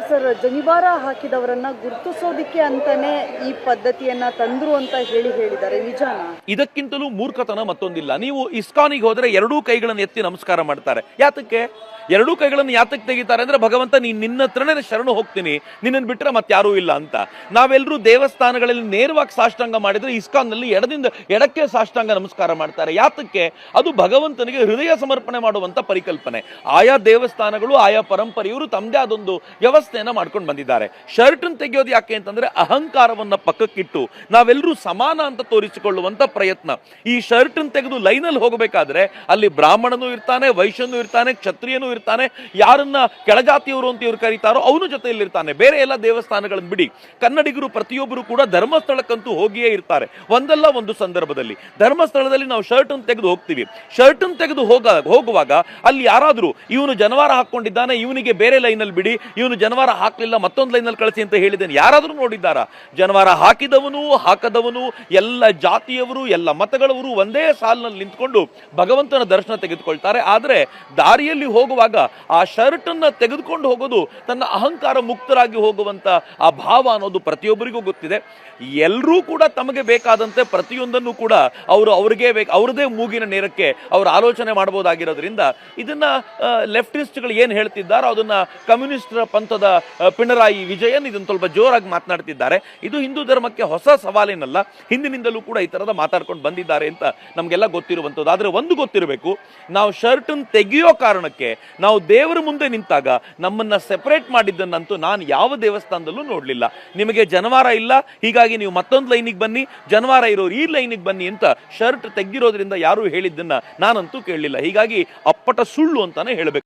Sir, ಜನಿವಾರ ಹಾಕಿದವರನ್ನ ಗುರುತಿಸೋದಿಕ್ಕೆ ಅಂತಾನೆ ಈ ಪದ್ಧತಿಯನ್ನ ತಂದ್ರು ಅಂತ ಹೇಳಿದ್ದಾರೆ, ನಿಜಾನಾ? ಇದಕ್ಕಿಂತಲೂ ಮೂರ್ಖತನ ಮತ್ತೊಂದಿಲ್ಲ. ನೀವು ಇಸ್ಕಾನಿಗೆ ಹೋದ್ರೆ ಎರಡೂ ಕೈಗಳನ್ನು ಎತ್ತಿ ನಮಸ್ಕಾರ ಮಾಡ್ತಾರೆ. ಯಾತಕ್ಕೆ ಎರಡೂ ಕೈಗಳನ್ನು ಯಾತಕ್ಕೆ ತೆಗಿತಾರೆ ಅಂದ್ರೆ, ಭಗವಂತ ನಿನ್ನ ಹತ್ರನೇ ಶರಣು ಹೋಗ್ತೀನಿ, ನಿನ್ನನ್ನು ಬಿಟ್ಟರೆ ಮತ್ತೆ ಯಾರೂ ಇಲ್ಲ ಅಂತ. ನಾವೆಲ್ಲರೂ ದೇವಸ್ಥಾನಗಳಲ್ಲಿ ನೇರವಾಗಿ ಸಾಷ್ಟಾಂಗ ಮಾಡಿದ್ರೆ ಇಸ್ಕಾನ್ನಲ್ಲಿ ಎಡದಿಂದ ಎಡಕ್ಕೆ ಸಾಷ್ಟಾಂಗ ನಮಸ್ಕಾರ ಮಾಡ್ತಾರೆ. ಯಾತಕ್ಕೆ? ಅದು ಭಗವಂತನಿಗೆ ಹೃದಯ ಸಮರ್ಪಣೆ ಮಾಡುವಂತ ಪರಿಕಲ್ಪನೆ. ಆಯಾ ದೇವಸ್ಥಾನಗಳು ಆಯಾ ಪರಂಪರೆಯವರು ತಮ್ಮದೇ ಆದೊಂದು ವ್ಯವಸ್ಥೆಯನ್ನ ಮಾಡ್ಕೊಂಡು ಬಂದಿದ್ದಾರೆ. ಶರ್ಟ್ ತೆಗೆಯೋದು ಯಾಕೆ ಅಂತಂದ್ರೆ, ಅಹಂಕಾರವನ್ನ ಪಕ್ಕಕ್ಕಿಟ್ಟು ನಾವೆಲ್ಲರೂ ಸಮಾನ ಅಂತ ತೋರಿಸಿಕೊಳ್ಳುವಂತ ಪ್ರಯತ್ನ. ಈ ಶರ್ಟ್ ತೆಗೆದು ಲೈನಲ್ಲಿ ಹೋಗಬೇಕಾದ್ರೆ ಅಲ್ಲಿ ಬ್ರಾಹ್ಮಣನೂ ಇರ್ತಾನೆ, ವೈಶ್ಯನೂ ಇರ್ತಾನೆ, ಕ್ಷತ್ರಿಯನೂ ಇರ್ತಾನೆ, ಯಾರನ್ನ ಕೆಳಜಾತಿಯವರು ಅಂತ ಇವ್ರು ಕರೀತಾರೋ ಅವನು ಜೊತೆಯಲ್ಲಿ ಇರ್ತಾನೆ. ಬೇರೆ ಎಲ್ಲ ದೇವಸ್ಥಾನಗಳನ್ನು ಬಿಡಿ, ಕನ್ನಡಿಗರು ಪ್ರತಿಯೊಬ್ಬರು ಕೂಡ ಧರ್ಮಸ್ಥಳಕ್ಕಂತೂ ಹೋಗಿಯೇ ಇರ್ತಾರೆ. ಒಂದಲ್ಲ ಒಂದು ಸಂದರ್ಭದಲ್ಲಿ ಧರ್ಮಸ್ಥಳದಲ್ಲಿ ನಾವು ಶರ್ಟ್ ತೆಗೆದು ಹೋಗ್ತೀವಿ. ಶರ್ಟ್ ತೆಗೆದು ಹೋಗುವಾಗ ಅಲ್ಲಿ ಯಾರಾದ್ರೂ ಇವನು ಜನವಾರ ಹಾಕೊಂಡಿದ್ದಾನೆ, ಇವನಿಗೆ ಬೇರೆ ಲೈನಲ್ಲಿ ಬಿಡಿ, ಇವನು ಜನವಾರ ಹಾಕಲಿಲ್ಲ ಮತ್ತೊಂದು ಲೈನಲ್ಲಿ ಕಳಿಸಿ ಅಂತ ಹೇಳಿದ್ದೇನೆ, ಯಾರಾದ್ರೂ ನೋಡಿದ್ದಾರಾ? ಜನವಾರ ಹಾಕಿದವನು ಹಾಕದವನು ಎಲ್ಲ ಜಾತಿಯವರು ಎಲ್ಲ ಮತಗಳವರು ಒಂದೇ ಸಾಲಿನಲ್ಲಿ ನಿಂತ್ಕೊಂಡು ಭಗವಂತನ ದರ್ಶನ ತೆಗೆದುಕೊಳ್ತಾರೆ. ಆದರೆ ದಾರಿಯಲ್ಲಿ ಹೋಗುವಾಗ ಆ ಶರ್ಟ್ ಅನ್ನ ತೆಗೆದುಕೊಂಡು ಹೋಗೋದು ತನ್ನ ಅಹಂಕಾರ ಮುಕ್ತರಾಗಿ ಹೋಗುವಂತ ಆ ಭಾವ ಅನ್ನೋದು ಪ್ರತಿಯೊಬ್ಬರಿಗೂ ಗೊತ್ತಿದೆ. ಎಲ್ಲರೂ ಕೂಡ ತಮಗೆ ಬೇಕಾದಂತೆ ಪ್ರತಿಯೊಂದನ್ನು ಕೂಡ ಅವ್ರದೇ ಮೂಗಿನ ನೇರಕ್ಕೆ ಅವರು ಆಲೋಚನೆ ಮಾಡಬಹುದಾಗಿರೋದ್ರಿಂದ ಇದನ್ನ ಲೆಫ್ಟಿಸ್ಟ್ಗಳು ಏನು ಹೇಳ್ತಿದ್ದಾರೋ ಅದನ್ನ ಕಮ್ಯುನಿಸ್ಟರ ಪಂಥದ ಪಿಣರಾಯಿ ವಿಜಯನ್ ಇದನ್ನು ಸ್ವಲ್ಪ ಜೋರಾಗಿ ಮಾತನಾಡ್ತಿದ್ದಾರೆ. ಇದು ಹಿಂದೂ ಧರ್ಮಕ್ಕೆ ಹೊಸ ಸವಾಲೇನಲ್ಲ, ಹಿಂದಿನಿಂದಲೂ ಕೂಡ ಈ ತರದ ಮಾತಾಡ್ಕೊಂಡು ಬಂದಿದ್ದಾರೆ ಅಂತ ನಮಗೆಲ್ಲ ಗೊತ್ತಿರುವಂಥದ್ದು. ಆದರೆ ಒಂದು ಗೊತ್ತಿರಬೇಕು, ನಾವು ಶರ್ಟ್ ತೆಗೆಯೋ ಕಾರಣಕ್ಕೆ ನಾವು ದೇವರ ಮುಂದೆ ನಿಂತಾಗ ನಮ್ಮನ್ನ ಸೆಪರೇಟ್ ಮಾಡಿದ್ದನ್ನಂತೂ ನಾನು ಯಾವ ದೇವಸ್ಥಾನದಲ್ಲೂ ನೋಡಲಿಲ್ಲ. ನಿಮಗೆ ಜನವಾರ ಇಲ್ಲ, ಹೀಗಾಗಿ ನೀವು ಮತ್ತೊಂದು ಲೈನಿಗೆ ಬನ್ನಿ, ಜನವಾರ ಇರೋರು ಈ ಲೈನಿಗೆ ಬನ್ನಿ ಅಂತ ಶರ್ಟ್ ತೆಗ್ದಿರೋದ್ರಿಂದ ಯಾರು ಹೇಳಿದ್ದನ್ನ ನಾನಂತೂ ಕೇಳಲಿಲ್ಲ. ಹೀಗಾಗಿ ಅಪ್ಪಟ ಸುಳ್ಳು ಅಂತಾನೆ ಹೇಳಬೇಕು.